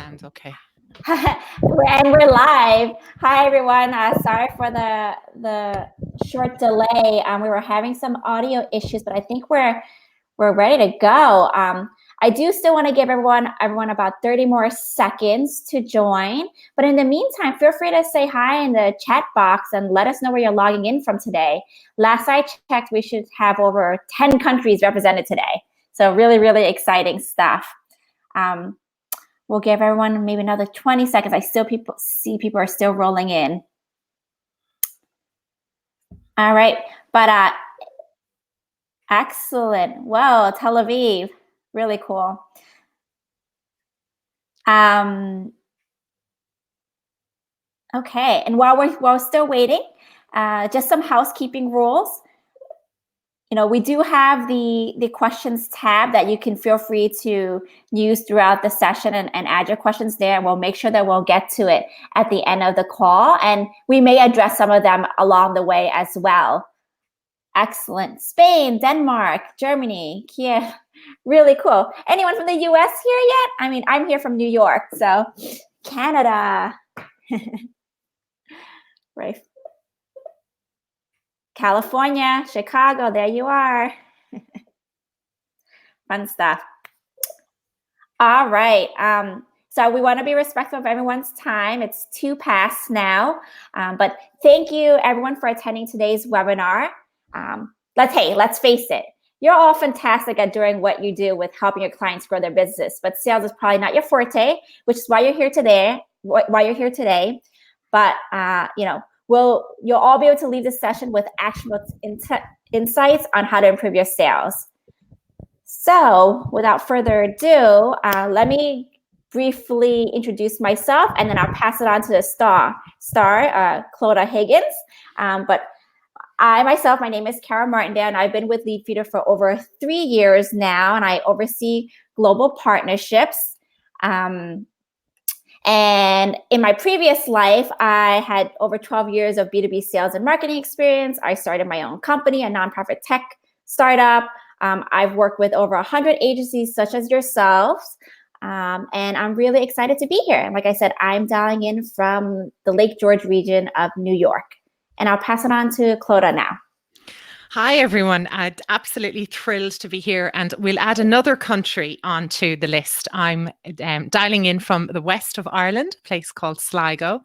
sounds okay. And we're live. Hi, everyone. Sorry for the short delay. We were having some audio issues, but I think we're ready to go. I do still want to give everyone about 30 more seconds to join. But in the meantime, feel free to say hi in the chat box and let us know where you're logging in from today. Last I checked, we should have over 10 countries represented today. So really, really exciting stuff. We'll give everyone maybe another 20 seconds. I still see people are still rolling in. All right, but excellent. Well, Tel Aviv, really cool. Okay, and while we're still waiting, just some housekeeping rules. You know, we do have the questions tab that you can feel free to use throughout the session and add your questions there. We'll make sure that we'll get to it at the end of the call, and we may address some of them along the way as well. Excellent. Spain, Denmark, Germany, Kiev. Really cool. Anyone from the US here yet? I mean, I'm here from New York, so Canada. Right. California, Chicago, there you are. Fun stuff. All right. So we want to be respectful of everyone's time. It's 2 past now. But thank you, everyone, for attending today's webinar. Let's face it. You're all fantastic at doing what you do with helping your clients grow their business, but sales is probably not your forte, which is why you're here today. But you know, you'll all be able to leave this session with actionable insights on how to improve your sales. So without further ado, let me briefly introduce myself, and then I'll pass it on to the star, Clodagh Higgins. But I myself, my name is Carol Martindale, and I've been with Leadfeeder for over 3 years now, and I oversee global partnerships. And in my previous life, I had over 12 years of B2B sales and marketing experience. I started my own company, a nonprofit tech startup. I've worked with over 100 agencies such as yourselves. And I'm really excited to be here. And like I said, I'm dialing in from the Lake George region of New York. And I'll pass it on to Clodagh now. Hi, everyone. I'm absolutely thrilled to be here, and we'll add another country onto the list. I'm dialing in from the west of Ireland, a place called Sligo.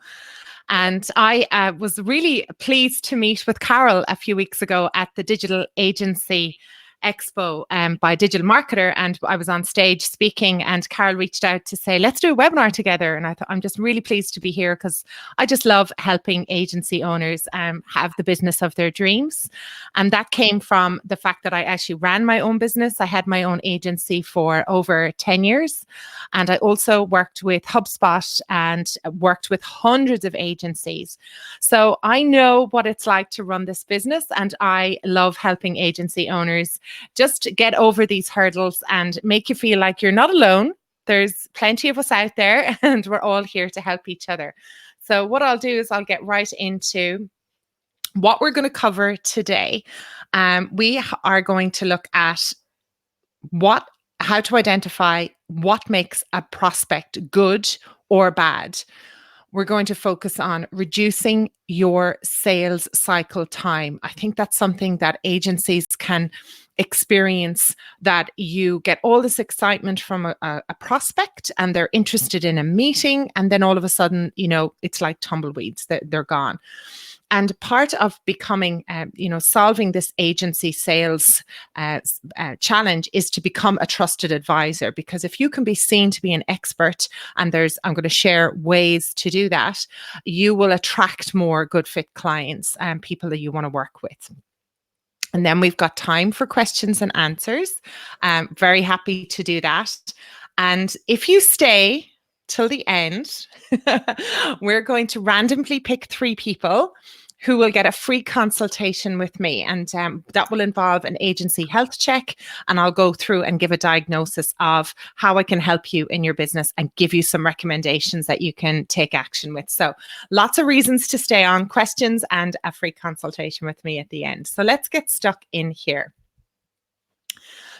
And I was really pleased to meet with Carol a few weeks ago at the Digital Agency Expo by Digital Marketer, and I was on stage speaking, and Carol reached out to say, let's do a webinar together. And I thought, I'm just really pleased to be here because I just love helping agency owners have the business of their dreams. And that came from the fact that I actually ran my own business. I had my own agency for over 10 years. And I also worked with HubSpot and worked with hundreds of agencies. So I know what it's like to run this business, and I love helping agency owners just get over these hurdles and make you feel like you're not alone. There's plenty of us out there, and we're all here to help each other. So what I'll do is I'll get right into what we're going to cover today. We are going to look at how to identify what makes a prospect good or bad. We're going to focus on reducing your sales cycle time. I think that's something that agencies can experience, that you get all this excitement from a prospect and they're interested in a meeting, and then all of a sudden, you know, it's like tumbleweeds, they're gone. And part of becoming, solving this agency sales challenge is to become a trusted advisor. Because if you can be seen to be an expert, and I'm going to share ways to do that, you will attract more good fit clients and people that you want to work with. And then we've got time for questions and answers. Very happy to do that. And if you stay till the end, we're going to randomly pick 3 people who will get a free consultation with me. And that will involve an agency health check. And I'll go through and give a diagnosis of how I can help you in your business and give you some recommendations that you can take action with. So lots of reasons to stay on, questions and a free consultation with me at the end. So let's get stuck in here.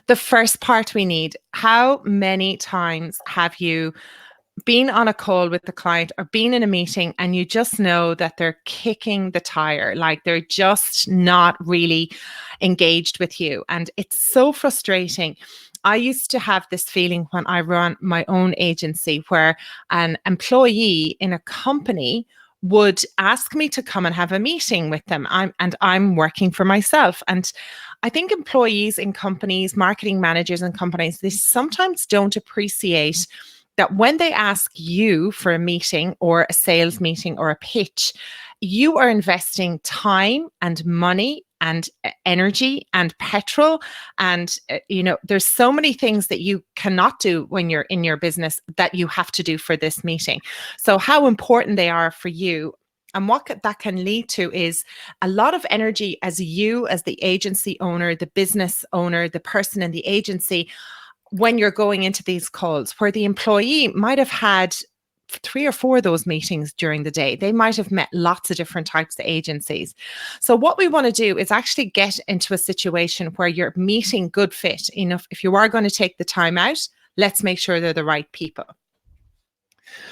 The first part we need: how many times have you been on a call with the client or been in a meeting and you just know that they're kicking the tire, like they're just not really engaged with you. And it's so frustrating. I used to have this feeling when I ran my own agency where an employee in a company would ask me to come and have a meeting with them. I'm working for myself. And I think employees in companies, marketing managers in companies, they sometimes don't appreciate that when they ask you for a meeting or a sales meeting or a pitch, you are investing time and money and energy and petrol. And, there's so many things that you cannot do when you're in your business that you have to do for this meeting. So how important they are for you. And what that can lead to is a lot of energy as you, as the agency owner, the business owner, the person in the agency, when you're going into these calls, where the employee might have had 3 or 4 of those meetings during the day. They might have met lots of different types of agencies. So what we want to do is actually get into a situation where you're meeting good fit. If you are going to take the time out, let's make sure they're the right people.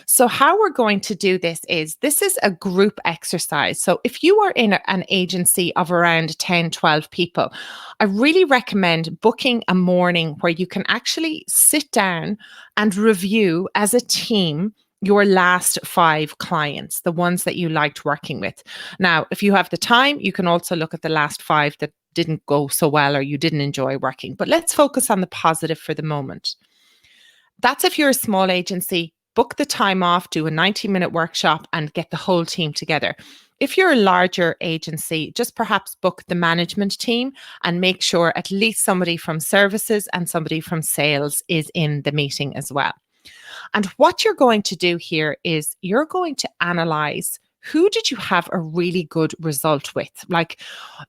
So how we're going to do this is a group exercise. So if you are in an agency of around 10, 12 people, I really recommend booking a morning where you can actually sit down and review as a team your last 5 clients, the ones that you liked working with. Now, if you have the time, you can also look at the last 5 that didn't go so well or you didn't enjoy working. But let's focus on the positive for the moment. That's if you're a small agency, book the time off, do a 90-minute workshop and get the whole team together. If you're a larger agency, just perhaps book the management team and make sure at least somebody from services and somebody from sales is in the meeting as well. And what you're going to do here is you're going to analyze, who did you have a really good result with? Like,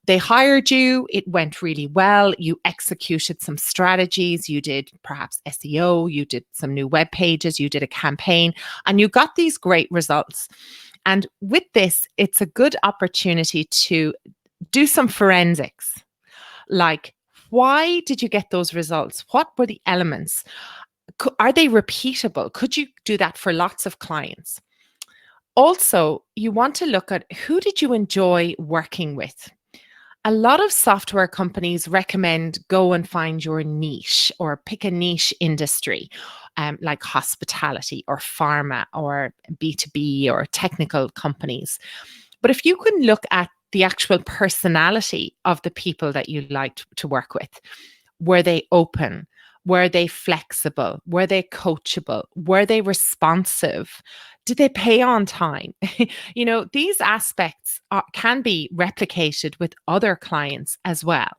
they hired you, it went really well, you executed some strategies, you did perhaps SEO, you did some new web pages, you did a campaign, and you got these great results. And with this, it's a good opportunity to do some forensics. Like, why did you get those results? What were the elements? Are they repeatable? Could you do that for lots of clients? Also, you want to look at, who did you enjoy working with? A lot of software companies recommend go and find your niche or pick a niche industry, like hospitality or pharma or B2B or technical companies. But if you can look at the actual personality of the people that you liked to work with, were they open? Were they flexible? Were they coachable? Were they responsive? Did they pay on time? These aspects can be replicated with other clients as well.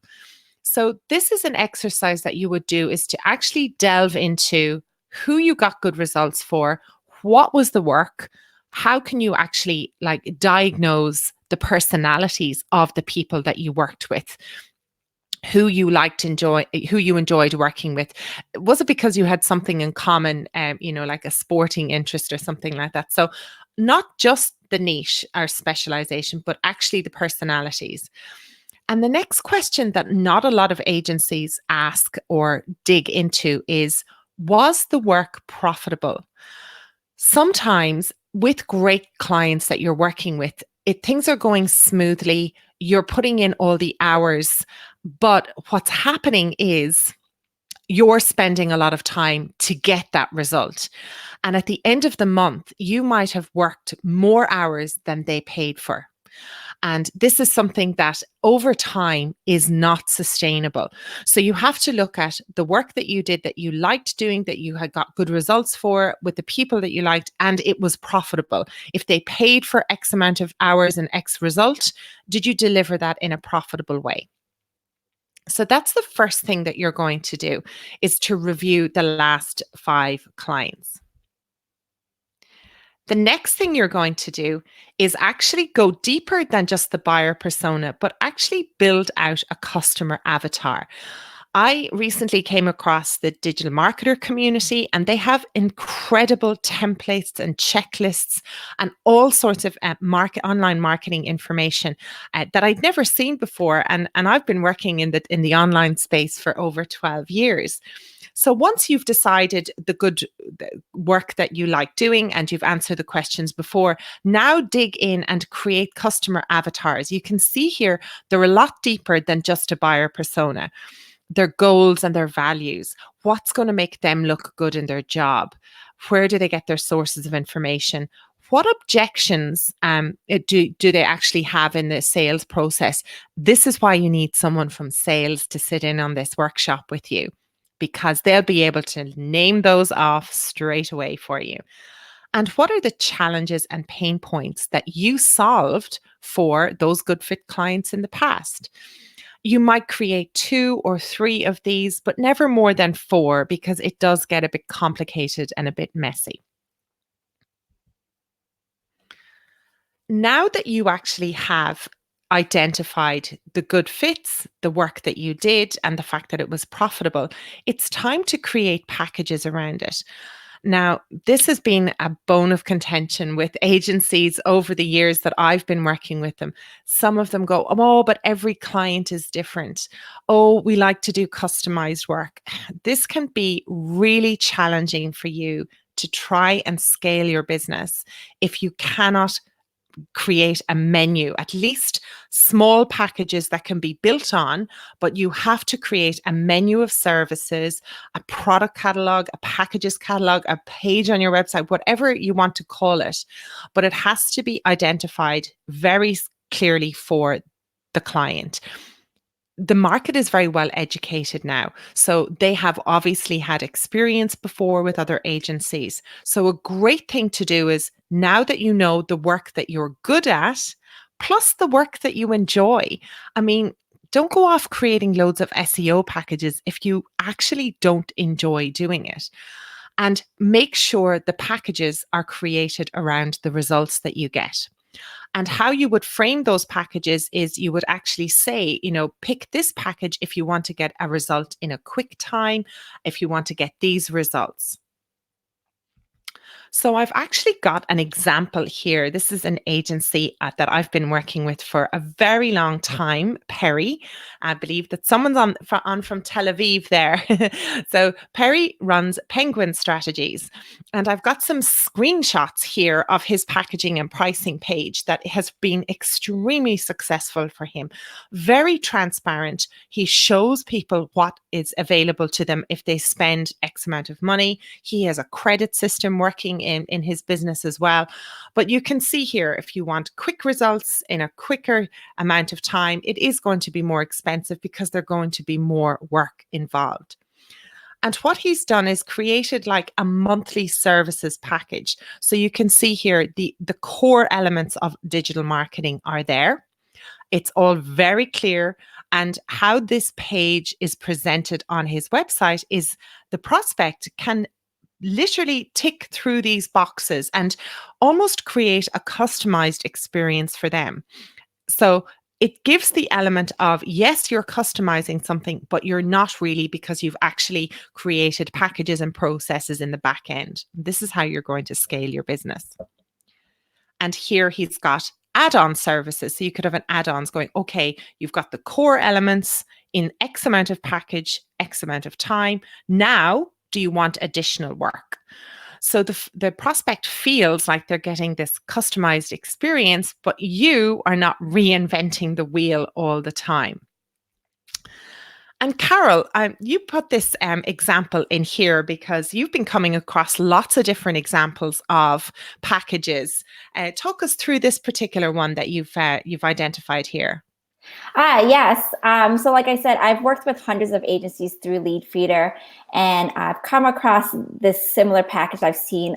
So this is an exercise that you would do, is to actually delve into who you got good results for, what was the work, how can you actually diagnose the personalities of the people that you worked with, who you enjoyed working with. Was it because you had something in common, like a sporting interest or something like that? So not just the niche or specialization, but actually the personalities. And the next question that not a lot of agencies ask or dig into is, was the work profitable? Sometimes with great clients that you're working with, things are going smoothly, you're putting in all the hours, but what's happening is you're spending a lot of time to get that result. And at the end of the month, you might have worked more hours than they paid for. And this is something that over time is not sustainable. So you have to look at the work that you did, that you liked doing, that you had got good results for, with the people that you liked, and it was profitable. If they paid for X amount of hours and X result, did you deliver that in a profitable way? So that's the first thing that you're going to do, is to review the last 5 clients. The next thing you're going to do is actually go deeper than just the buyer persona, but actually build out a customer avatar. I recently came across the digital marketer community, and they have incredible templates and checklists and all sorts of online marketing information that I'd never seen before. And I've been working in the online space for over 12 years. So once you've decided the good work that you like doing and you've answered the questions before, now dig in and create customer avatars. You can see here they're a lot deeper than just a buyer persona. Their goals and their values. What's going to make them look good in their job? Where do they get their sources of information? What objections do they actually have in the sales process? This is why you need someone from sales to sit in on this workshop with you, because they'll be able to name those off straight away for you. And what are the challenges and pain points that you solved for those good fit clients in the past? You might create 2 or 3 of these, but never more than 4, because it does get a bit complicated and a bit messy. Now that you actually have identified the good fits, the work that you did, and the fact that it was profitable, it's time to create packages around it. Now, this has been a bone of contention with agencies over the years that I've been working with them. Some of them go, oh, but every client is different. Oh, we like to do customized work. This can be really challenging for you to try and scale your business if you cannot create a menu, at least small packages that can be built on, but you have to create a menu of services, a product catalog, a packages catalog, a page on your website, whatever you want to call it. But it has to be identified very clearly for the client. The market is very well educated now. So they have obviously had experience before with other agencies. So a great thing to do is, now that you know the work that you're good at, plus the work that you enjoy. I mean, don't go off creating loads of SEO packages if you actually don't enjoy doing it. And make sure the packages are created around the results that you get. And how you would frame those packages is you would actually say, pick this package if you want to get a result in a quick time, if you want to get these results. So I've actually got an example here. This is an agency that I've been working with for a very long time, Perry. I believe that someone's on from Tel Aviv there. So Perry runs Penguin Strategies. And I've got some screenshots here of his packaging and pricing page that has been extremely successful for him. Very transparent. He shows people what is available to them if they spend X amount of money. He has a credit system working in his business as well. But you can see here, if you want quick results in a quicker amount of time, it is going to be more expensive because there's going to be more work involved. And what he's done is created like a monthly services package. So you can see here the core elements of digital marketing are there. It's all very clear. And how this page is presented on his website is the prospect can literally tick through these boxes and almost create a customized experience for them. So it gives the element of, yes, you're customizing something, but you're not really, because you've actually created packages and processes in the back end. This is how you're going to scale your business. And here he's got add-on services. So you could have an add-ons going, okay, you've got the core elements in X amount of package, X amount of time. Now, do you want additional work? So the prospect feels like they're getting this customized experience, but you are not reinventing the wheel all the time. And Carol, you put this example in here because you've been coming across lots of different examples of packages. Talk us through this particular one that you've identified here. Yes. So like I said, I've worked with hundreds of agencies through Leadfeeder, and I've come across this similar package I've seen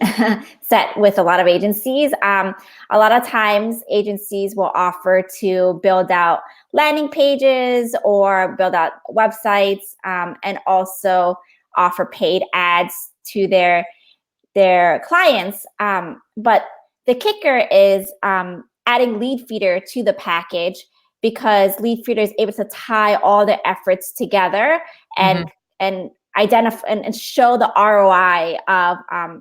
set with a lot of agencies. A lot of times agencies will offer to build out landing pages or build out websites, and also offer paid ads to their clients. But the kicker is adding Leadfeeder to the package, because Leadfeeder is able to tie all the efforts together and identify and show the ROI of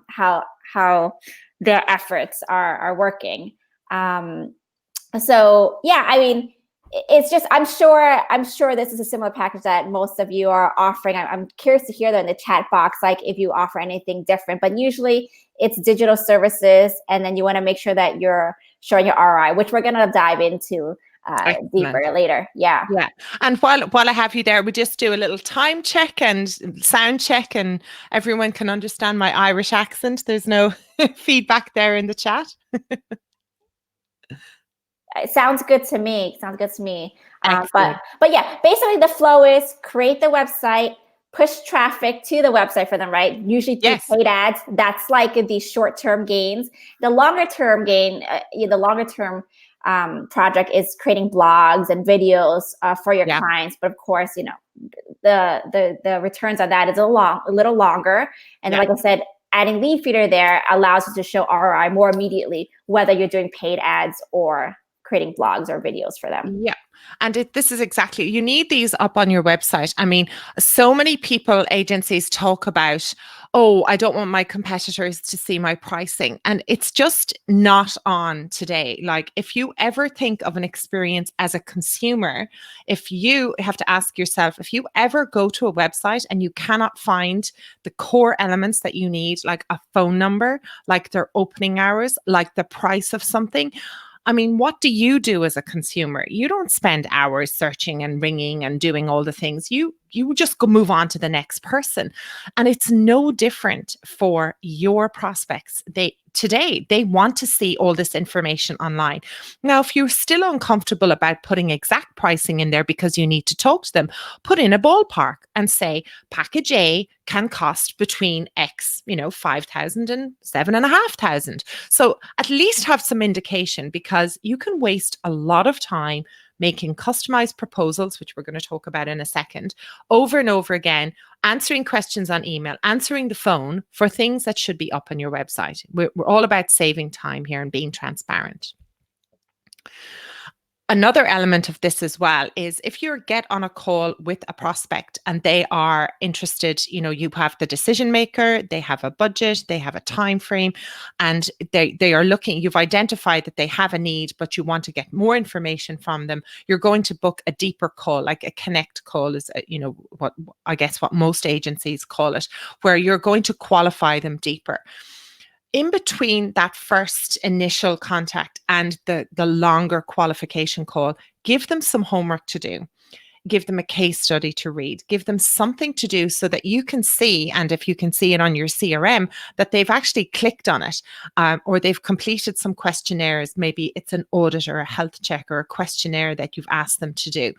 how their efforts are working. So yeah, I mean, it's just, I'm sure this is a similar package that most of you are offering. I'm curious to hear that in the chat box, like if you offer anything different, but usually it's digital services. And then you want to make sure that you're showing your ROI, which we're going to dive into deeper later. Yeah. Yeah. And while I have you there, we just do a little time check and sound check, and everyone can understand my Irish accent. There's no feedback there in the chat. It sounds good to me. But yeah, basically the flow is create the website, push traffic to the website for them, right? Usually through paid ads. That's like these short-term gains. The longer-term gain, the longer-term project is creating blogs and videos for your clients. But of course, you know, the returns on that is a little longer. And like I said, adding Leadfeeder there allows you to show ROI more immediately, whether you're doing paid ads or creating blogs or videos for them. Yeah. And this is exactly, you need these up on your website. I mean, so many agencies talk about, oh, I don't want my competitors to see my pricing. And it's just not on today. Like, if you ever think of an experience as a consumer, if you have to ask yourself, if you ever go to a website and you cannot find the core elements that you need, like a phone number, like their opening hours, like the price of something, I mean, what do you do as a consumer? You don't spend hours searching and ringing and doing all the things. You just go move on to the next person. And it's no different for your prospects. Today, they want to see all this information online. Now, if you're still uncomfortable about putting exact pricing in there because you need to talk to them, put in a ballpark and say package A can cost between X, 5,000 and 7,500. So at least have some indication, because you can waste a lot of time making customized proposals, which we're going to talk about in a second, over and over again, answering questions on email, answering the phone for things that should be up on your website. We're all about saving time here and being transparent. Another element of this as well is if you get on a call with a prospect and they are interested, you have the decision maker, they have a budget, they have a time frame, and they are looking, you've identified that they have a need, but you want to get more information from them. You're going to book a deeper call, like a connect call is, what most agencies call it, where you're going to qualify them deeper. In between that first initial contact and the longer qualification call, give them some homework to do. Give them a case study to read. Give them something to do so that you can see, and if you can see it on your CRM, that they've actually clicked on it, or they've completed some questionnaires. Maybe it's an audit or a health check or a questionnaire that you've asked them to do.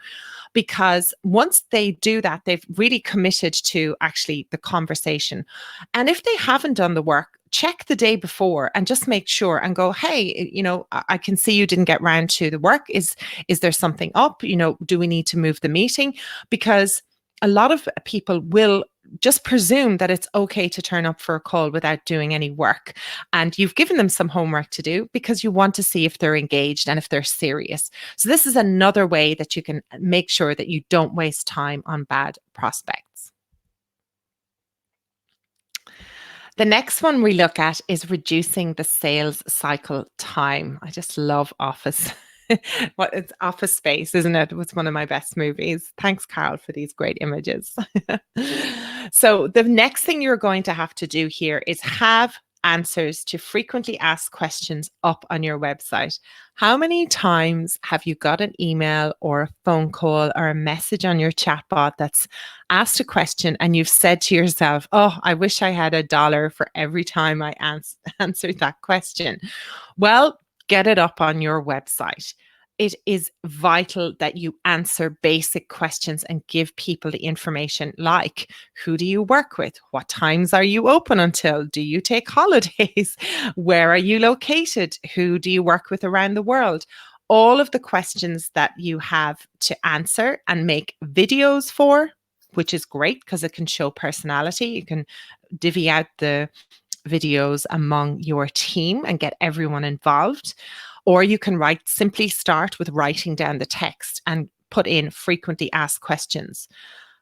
Because once they do that, they've really committed to actually the conversation. And if they haven't done the work, check the day before and just make sure and go, hey, I can see you didn't get round to the work. Is there something up? Do we need to move the meeting? Because a lot of people will just presume that it's okay to turn up for a call without doing any work. And you've given them some homework to do because you want to see if they're engaged and if they're serious. So this is another way that you can make sure that you don't waste time on bad prospects. The next one we look at is reducing the sales cycle time. I just love Office. It's Office Space, isn't it? It was one of my best movies. Thanks, Carol, for these great images. So the next thing you're going to have to do here is have answers to frequently asked questions up on your website. How many times have you got an email or a phone call or a message on your chatbot that's asked a question and you've said to yourself, oh, I wish I had $1 for every time I answered that question? Well, get it up on your website. It is vital that you answer basic questions and give people the information, like, who do you work with? What times are you open until? Do you take holidays? Where are you located? Who do you work with around the world? All of the questions that you have to answer and make videos for, which is great because it can show personality. You can divvy out the videos among your team and get everyone involved. Or you can simply start with writing down the text and put in frequently asked questions.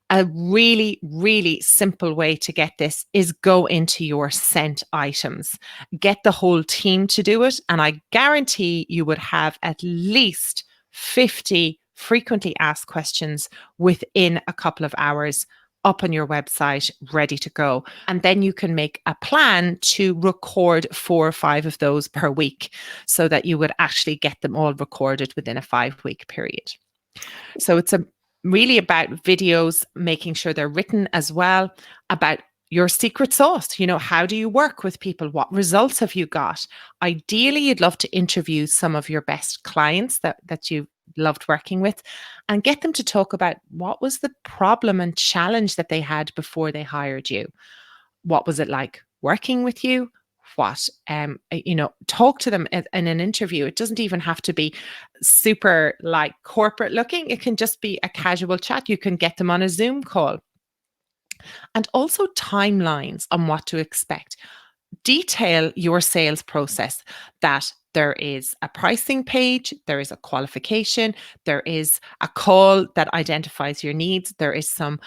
A really, really simple way to get this is go into your sent items. Get the whole team to do it. And I guarantee you would have at least 50 frequently asked questions within a couple of hours up on your website, ready to go. And then you can make a plan to record 4 or 5 of those per week so that you would actually get them all recorded within a 5-week period. So it's really about videos, making sure they're written as well, about your secret sauce. How do you work with people? What results have you got? Ideally, you'd love to interview some of your best clients that you loved working with and get them to talk about what was the problem and challenge that they had before they hired you. What was it like working with you? What, talk to them in an interview. It doesn't even have to be super like corporate looking. It can just be a casual chat. You can get them on a Zoom call. And also timelines on what to expect. Detail your sales process, that there is a pricing page, there is a qualification, there is a call that identifies your needs, there is some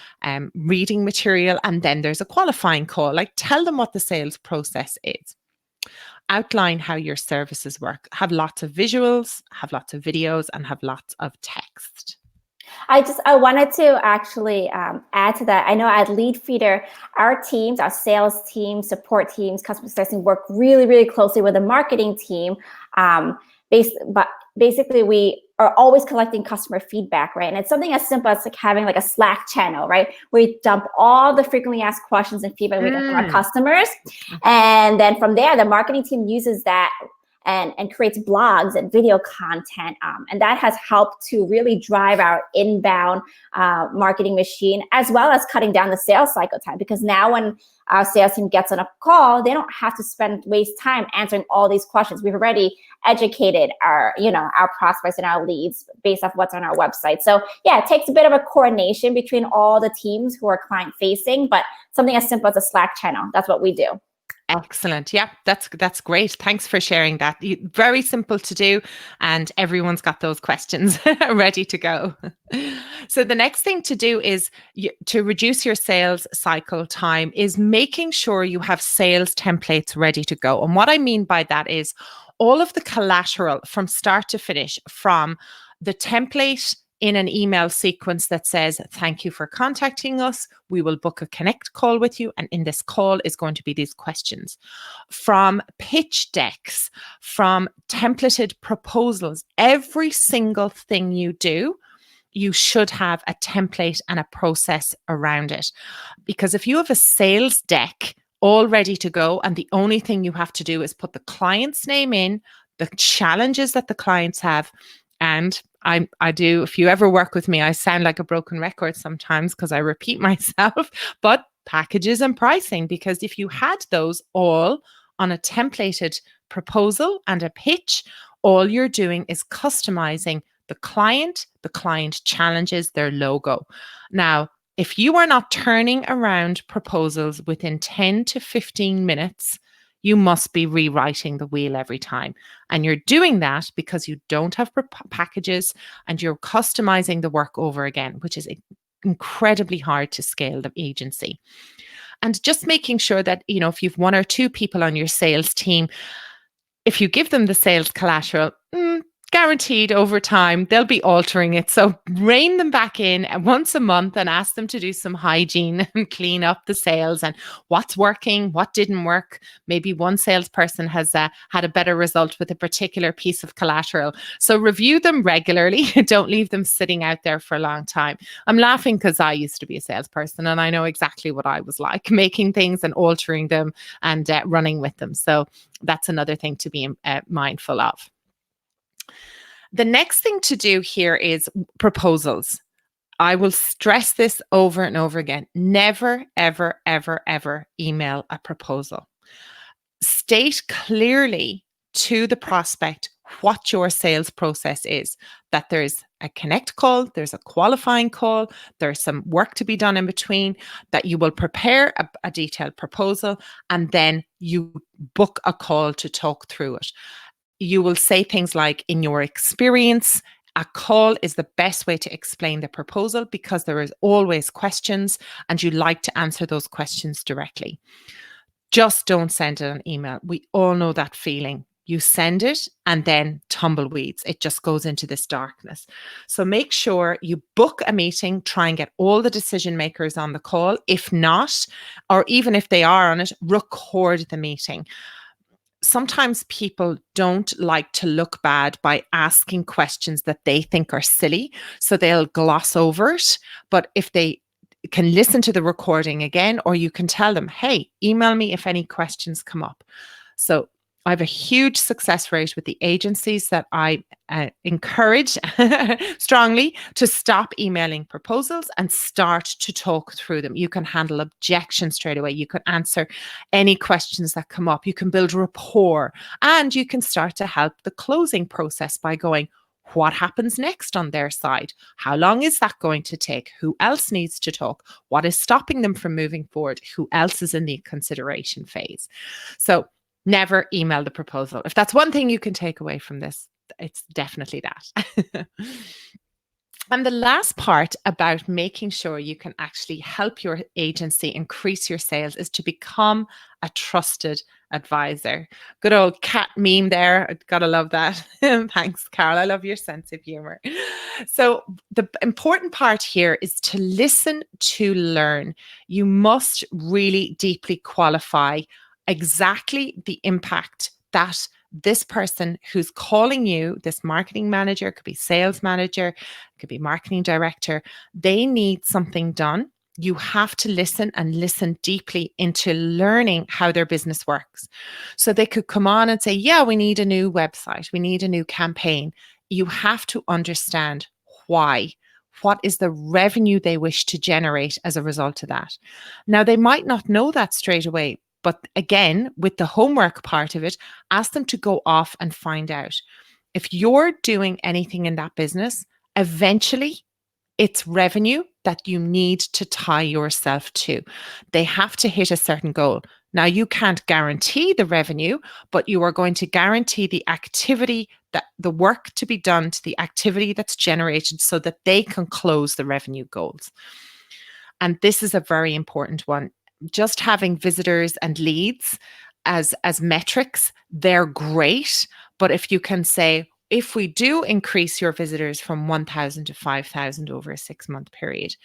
reading material, and then there's a qualifying call. Like, tell them what the sales process is. Outline how your services work. Have lots of visuals, have lots of videos, and have lots of text. I wanted to actually add to that. I know at Leadfeeder, our teams, our sales team, support teams, customer success team work really, really closely with the marketing team. But basically, we are always collecting customer feedback, right? And it's something as simple as like having like a Slack channel, right? Where we dump all the frequently asked questions and feedback we get from our customers. And then from there, the marketing team uses that and creates blogs and video content. And that has helped to really drive our inbound marketing machine, as well as cutting down the sales cycle time. Because now when our sales team gets on a call, they don't have to waste time answering all these questions. We've already educated our prospects and our leads based off what's on our website. So yeah, it takes a bit of a coordination between all the teams who are client facing, but something as simple as a Slack channel, that's what we do. Excellent. Yeah, that's great. Thanks for sharing that. Very simple to do, and everyone's got those questions ready to go. So the next thing to do is to reduce your sales cycle time is making sure you have sales templates ready to go. And what I mean by that is all of the collateral from start to finish, from the template in an email sequence that says, thank you for contacting us. We will book a connect call with you. And in this call is going to be these questions. From pitch decks, from templated proposals, every single thing you do, you should have a template and a process around it. Because if you have a sales deck all ready to go, and the only thing you have to do is put the client's name in, the challenges that the clients have, and I do, if you ever work with me, I sound like a broken record sometimes because I repeat myself, but packages and pricing, because if you had those all on a templated proposal and a pitch, all you're doing is customizing the client challenges, their logo. Now, if you are not turning around proposals within 10 to 15 minutes, you must be rewriting the wheel every time. And you're doing that because you don't have packages and you're customizing the work over again, which is incredibly hard to scale the agency. And just making sure that, if you've 1 or 2 people on your sales team, if you give them the sales collateral, guaranteed over time, they'll be altering it. So rein them back in once a month and ask them to do some hygiene and clean up the sales and what's working, what didn't work. Maybe one salesperson has had a better result with a particular piece of collateral. So review them regularly. Don't leave them sitting out there for a long time. I'm laughing because I used to be a salesperson and I know exactly what I was like, making things and altering them and running with them. So that's another thing to be mindful of. The next thing to do here is proposals. I will stress this over and over again. Never, ever, ever, ever email a proposal. State clearly to the prospect what your sales process is, that there's a connect call, there's a qualifying call, there's some work to be done in between, that you will prepare a detailed proposal, and then you book a call to talk through it. You will say things like, in your experience, a call is the best way to explain the proposal because there is always questions and you like to answer those questions directly. Just don't send it an email. We all know that feeling. you send it, and then tumbleweeds. It just goes into this darkness. So make sure you book a meeting, try and get all the decision makers on the call. If not, or even if they are on it, record the meeting. Sometimes people don't like to look bad by asking questions that they think are silly, so they'll gloss over it. But if they can listen to the recording again, or you can tell them, hey, email me if any questions come up. So I have a huge success rate with the agencies that I encourage strongly to stop emailing proposals and start to talk through them. You can handle objections straight away. You can answer any questions that come up. You can build rapport, and you can start to help the closing process by going, what happens next on their side? How long is that going to take? Who else needs to talk? What is stopping them from moving forward? Who else is in the consideration phase? So never email the proposal. If that's one thing you can take away from this, it's definitely that. And the last part about making sure you can actually help your agency increase your sales is to become a trusted advisor. Good old cat meme there. Gotta love that. Thanks, Carol. I love your sense of humor. So the important part here is to listen to learn. You must really deeply qualify exactly the impact that this person who's calling you, this marketing manager, could be sales manager, could be marketing director, they need something done. You have to listen and listen deeply into learning how their business works. So they could come on and say, yeah, we need a new website. We need a new campaign. You have to understand why. What is the revenue they wish to generate as a result of that? Now, they might not know that straight away. But again, with the homework part of it, ask them to go off and find out. If you're doing anything in that business, eventually it's revenue that you need to tie yourself to. They have to hit a certain goal. Now, you can't guarantee the revenue, but you are going to guarantee the activity, that the work to be done to the activity that's generated so that they can close the revenue goals. And this is a very important one. Just having visitors and leads as metrics, they're great. But if you can say, if we do increase your visitors from 1,000 to 5,000 over a 6-month period,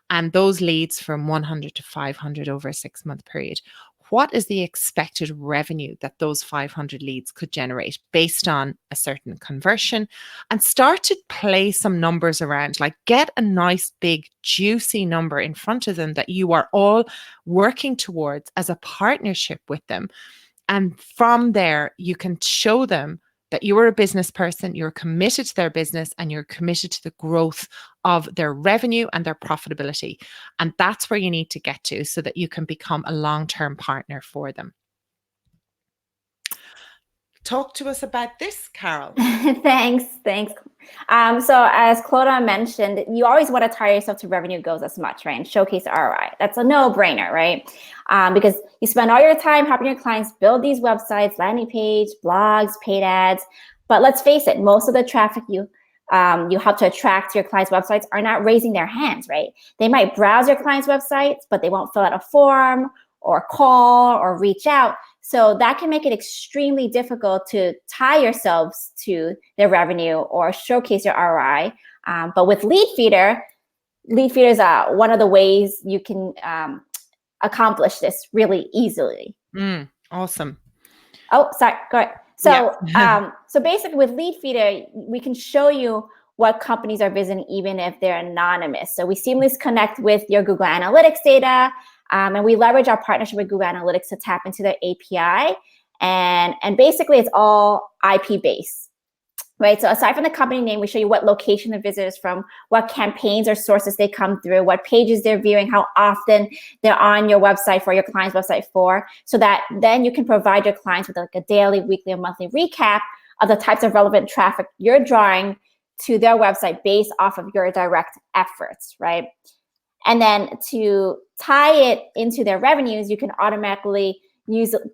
and those leads from 100 to 500 over a 6-month period, what is the expected revenue that those 500 leads could generate based on a certain conversion? And start to play some numbers around, like get a nice big juicy number in front of them that you are all working towards as a partnership with them. And from there, you can show them that you are a business person, you're committed to their business, and you're committed to the growth of their revenue and their profitability. And that's where you need to get to so that you can become a long-term partner for them. Talk to us about this, Carol. Thanks. So as Clodagh mentioned, you always want to tie yourself to revenue goals as much, right? And showcase ROI. That's a no-brainer, right? Because you spend all your time helping your clients build these websites, landing page, blogs, paid ads. But let's face it, most of the traffic you help to attract to your clients' websites are not raising their hands, right? They might browse your clients' websites, but they won't fill out a form or call or reach out. So that can make it extremely difficult to tie yourselves to their revenue or showcase your ROI. But with Leadfeeder is one of the ways you can accomplish this really easily. Awesome. Oh, sorry, go ahead. So, so basically with Leadfeeder, we can show you what companies are visiting even if they're anonymous. So we seamlessly connect with your Google Analytics data, and we leverage our partnership with Google Analytics to tap into their API. And basically it's all IP based, right? So aside from the company name, we show you what location the visitor is from, what campaigns or sources they come through, what pages they're viewing, how often they're on your website for your client's website for, so that then you can provide your clients with like a daily, weekly, or monthly recap of the types of relevant traffic you're drawing to their website based off of your direct efforts, right? And then to tie it into their revenues, you can automatically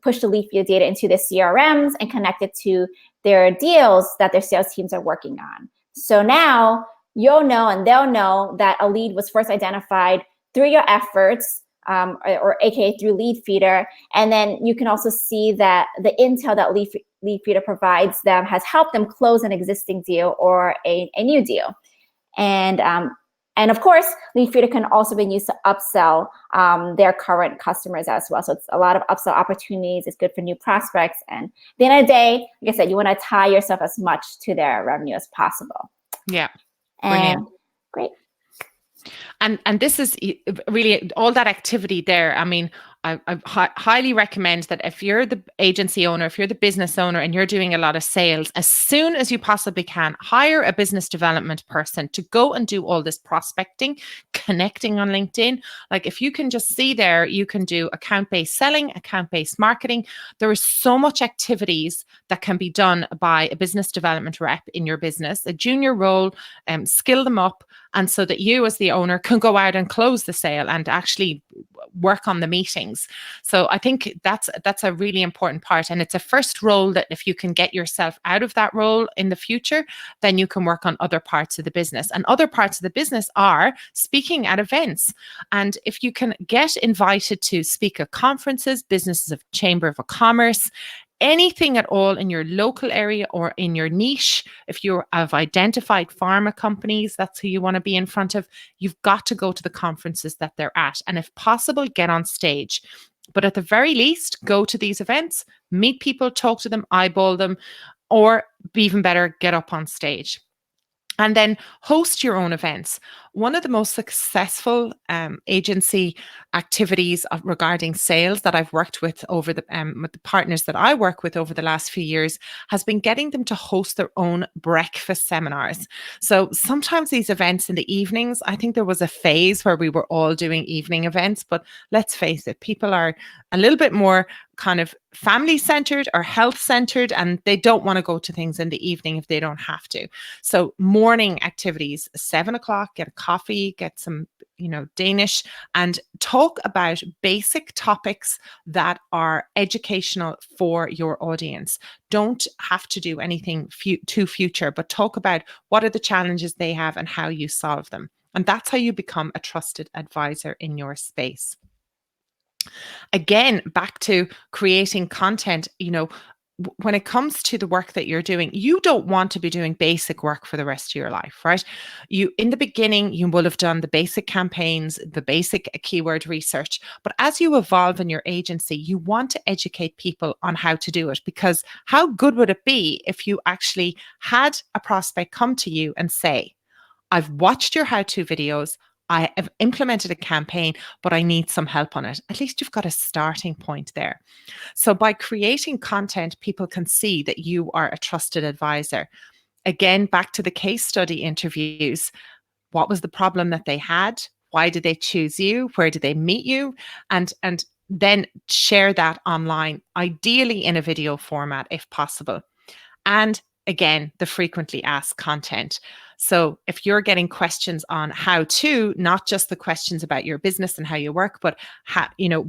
push the Leadfeeder data into the CRMs and connect it to their deals that their sales teams are working on. So now you'll know and they'll know that a lead was first identified through your efforts or AKA through Leadfeeder. And then you can also see that the intel that Leadfeeder provides them has helped them close an existing deal or a new deal. And of course, Leadfeeder can also be used to upsell their current customers as well. So it's a lot of upsell opportunities. It's good for new prospects. And at the end of the day, like I said, you want to tie yourself as much to their revenue as possible. Yeah, brilliant. And great. And this is really all that activity there. I mean, I highly recommend that if you're the agency owner, if you're the business owner and you're doing a lot of sales, as soon as you possibly can, hire a business development person to go and do all this prospecting, connecting on LinkedIn. Like if you can just see there, you can do account-based selling, account-based marketing. There is so much activities that can be done by a business development rep in your business, a junior role, skill them up, and so that you as the owner can go out and close the sale and actually work on the meetings. So I think that's a really important part. And it's a first role that if you can get yourself out of that role in the future, then you can work on other parts of the business. And other parts of the business are speaking at events. And if you can get invited to speak at conferences, businesses of Chamber of Commerce, anything at all in your local area or in your niche, if you have identified pharma companies, that's who you want to be in front of, you've got to go to the conferences that they're at. And if possible, get on stage. But at the very least, go to these events, meet people, talk to them, eyeball them, or even better, get up on stage. And then host your own events. One of the most successful agency activities regarding sales that I've worked with with the partners that I work with over the last few years has been getting them to host their own breakfast seminars. So sometimes these events in the evenings, I think there was a phase where we were all doing evening events, but let's face it, people are a little bit more kind of family centered or health centered, and they don't want to go to things in the evening if they don't have to. So morning activities, 7 o'clock, get a coffee, get some, Danish, and talk about basic topics that are educational for your audience. Don't have to do anything too future, but talk about what are the challenges they have and how you solve them. And that's how you become a trusted advisor in your space. Again, back to creating content, when it comes to the work that you're doing, you don't want to be doing basic work for the rest of your life, right? In the beginning, you will have done the basic campaigns, the basic keyword research, but as you evolve in your agency, you want to educate people on how to do it, because how good would it be if you actually had a prospect come to you and say, I've watched your how-to videos, I have implemented a campaign, but I need some help on it. At least you've got a starting point there. So by creating content, people can see that you are a trusted advisor. Again, back to the case study interviews. What was the problem that they had? Why did they choose you? Where did they meet you? And then share that online, ideally in a video format if possible. And again, the frequently asked content. So if you're getting questions on how to, not just the questions about your business and how you work, but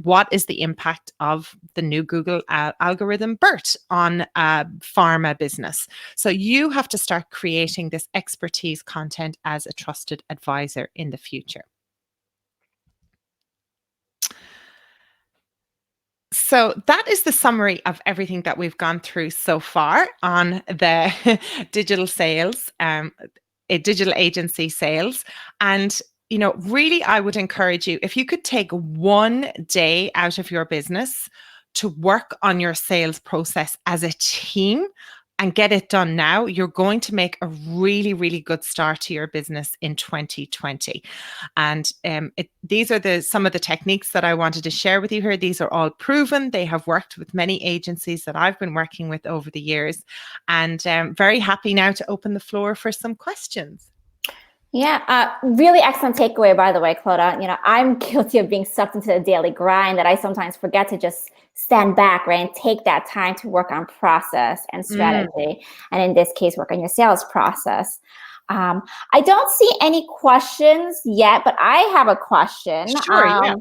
what is the impact of the new Google algorithm BERT on pharma business? So you have to start creating this expertise content as a trusted advisor in the future. So that is the summary of everything that we've gone through so far on the digital sales, digital agency sales. And, really, I would encourage you, if you could take one day out of your business to work on your sales process as a team and get it done now, you're going to make a really, really good start to your business in 2020. And these are some of the techniques that I wanted to share with you here. These are all proven. They have worked with many agencies that I've been working with over the years. And very happy now to open the floor for some questions. Yeah, really excellent takeaway, by the way, Clodagh. I'm guilty of being sucked into the daily grind that I sometimes forget to just stand back, right, and take that time to work on process and strategy. And in this case, work on your sales process. I don't see any questions yet, but I have a question. Sure, yeah.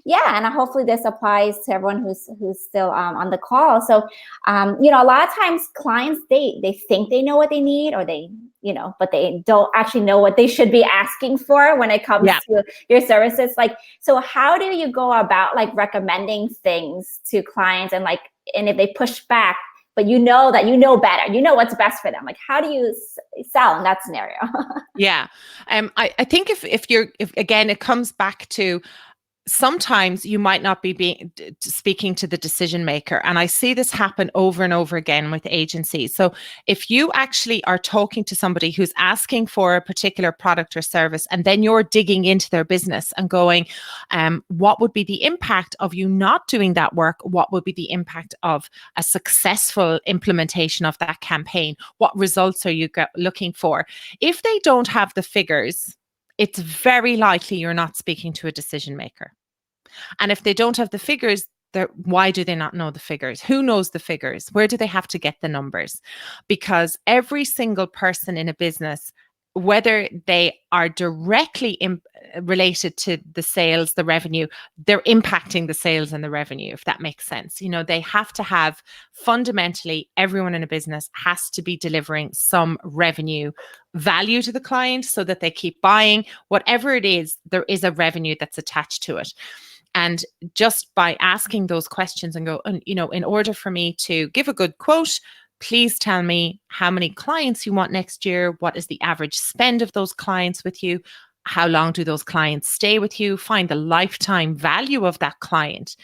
yeah, and hopefully this applies to everyone who's still on the call. So, you know, a lot of times clients, they think they know what they need, or they, you know, but they don't actually know what they should be asking for when it comes to your services. Like, so how do you go about like recommending things to clients, and like, and if they push back, but you know that you know better, you know what's best for them. Like, how do you sell in that scenario? Yeah. I think if again, it comes back to, sometimes you might not be speaking to the decision maker. And I see this happen over and over again with agencies. So if you actually are talking to somebody who's asking for a particular product or service, and then you're digging into their business and going, what would be the impact of you not doing that work? What would be the impact of a successful implementation of that campaign? What results are you looking for? If they don't have the figures, it's very likely you're not speaking to a decision maker. And if they don't have the figures, why do they not know the figures? Who knows the figures? Where do they have to get the numbers? Because every single person in a business, whether they are directly related to the sales, the revenue, they're impacting the sales and the revenue, if that makes sense. You know, they have to have, fundamentally, everyone in a business has to be delivering some revenue value to the client so that they keep buying. Whatever it is, there is a revenue that's attached to it. And just by asking those questions and go, you know, in order for me to give a good quote, please tell me how many clients you want next year. What is the average spend of those clients with you? How long do those clients stay with you? Find the lifetime value of that client.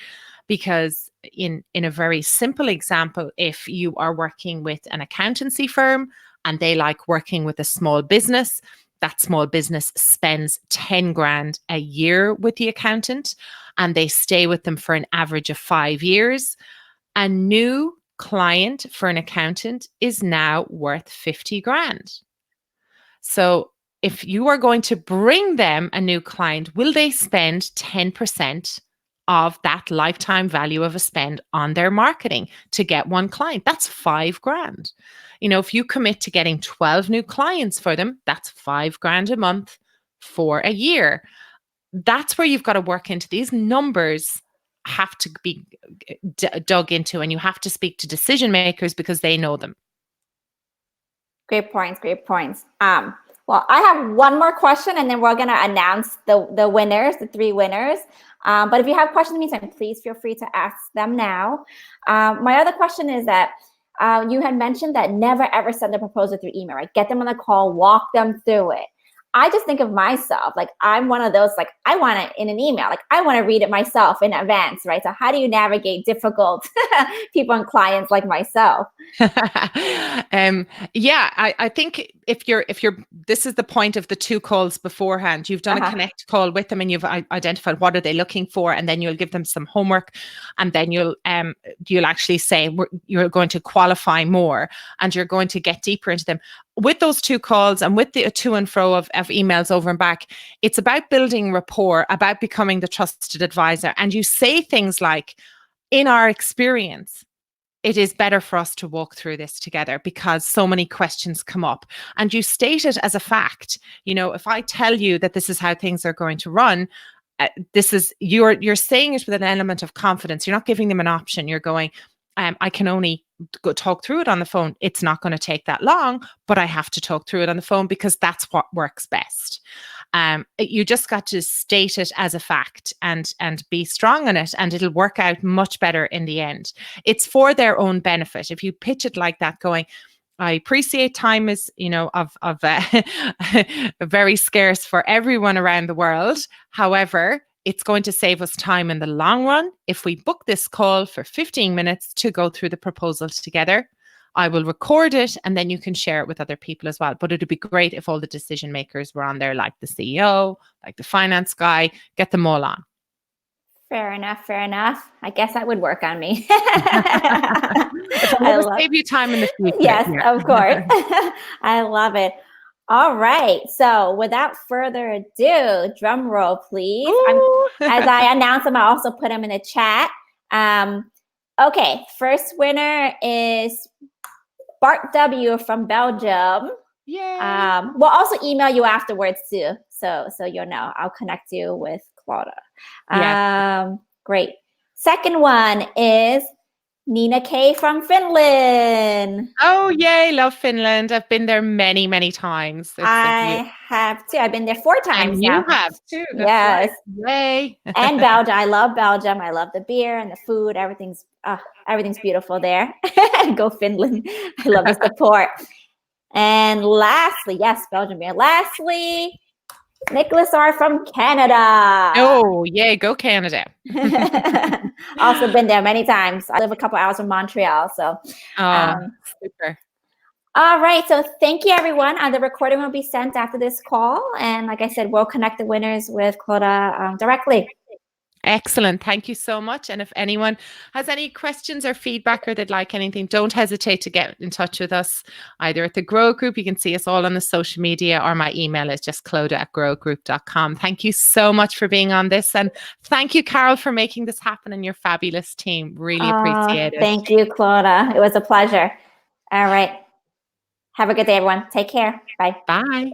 Because in a very simple example, if you are working with an accountancy firm and they like working with a small business, that small business spends 10 grand a year with the accountant, and they stay with them for an average of 5 years. A new client for an accountant is now worth 50 grand. So if you are going to bring them a new client, will they spend 10% of that lifetime value of a spend on their marketing to get one client? That's 5 grand. You know, if you commit to getting 12 new clients for them, that's 5 grand a month for a year. That's where you've got to work into. These numbers have to be dug into, and you have to speak to decision makers because they know them. Great points. Great points. Well, I have one more question, and then we're going to announce the winners, the 3 winners. But if you have questions in the meantime, please feel free to ask them now. My other question is that you had mentioned that never ever send a proposal through email, right? Get them on a call, walk them through it. I just think of myself, like I'm one of those, like I want it in an email, like I want to read it myself in advance, right? So how do you navigate difficult people and clients like myself? Yeah, I think if you're, this is the point of the 2 calls beforehand. You've done a connect call with them, and you've identified what are they looking for, and then you'll give them some homework, and then you'll actually say you're going to qualify more, and you're going to get deeper into them. With those 2 calls and with the to and fro of emails over and back, it's about building rapport, about becoming the trusted advisor. And you say things like, in our experience, it is better for us to walk through this together because so many questions come up. And you state it as a fact. You know, if I tell you that this is how things are going to run, this is, you're saying it with an element of confidence. You're not giving them an option. You're going, I can only go talk through it on the phone. It's not going to take that long, but I have to talk through it on the phone because that's what works best. You just got to state it as a fact and be strong on it, and it'll work out much better in the end. It's for their own benefit. If you pitch it like that, going, I appreciate time is, you know, of very scarce for everyone around the world. However, it's going to save us time in the long run if we book this call for 15 minutes to go through the proposals together. I will record it, and then you can share it with other people as well. But it would be great if all the decision makers were on there, like the CEO, like the finance guy, get them all on. Fair enough. Fair enough. I guess that would work on me. I will save you time in the future. Yes, of course. I love it. All right. So without further ado, drum roll, please. As I announce them, I also put them in the chat. Okay. First winner is Bart W. from Belgium. Yay. We'll also email you afterwards too. So you'll know. I'll connect you with Clodagh. Yeah. Great. Second one is Nina K from Finland. Oh, yay. Love Finland. I've been there many, many times. I have too. I've been there 4 times and now. you have too. That's Yes. Right. Yay. And Belgium. I love Belgium. I love the beer and the food. Everything's beautiful there. Go Finland. I love the support. And lastly, yes, Belgium beer. Lastly, Nicholas R. from Canada. Oh, yay. Go Canada. Also been there many times. I live a couple hours from Montreal. So, super. All right. So thank you, everyone. The recording will be sent after this call. And like I said, we'll connect the winners with Clodagh directly. Excellent. Thank you so much. And if anyone has any questions or feedback or they'd like anything, don't hesitate to get in touch with us either at the Growit Group. You can see us all on the social media, or my email is just clodagh@growitgroup.com. Thank you so much for being on this. And thank you, Carol, for making this happen and your fabulous team. Really appreciate it. Thank you, Clodagh. It was a pleasure. All right. Have a good day, everyone. Take care. Bye. Bye.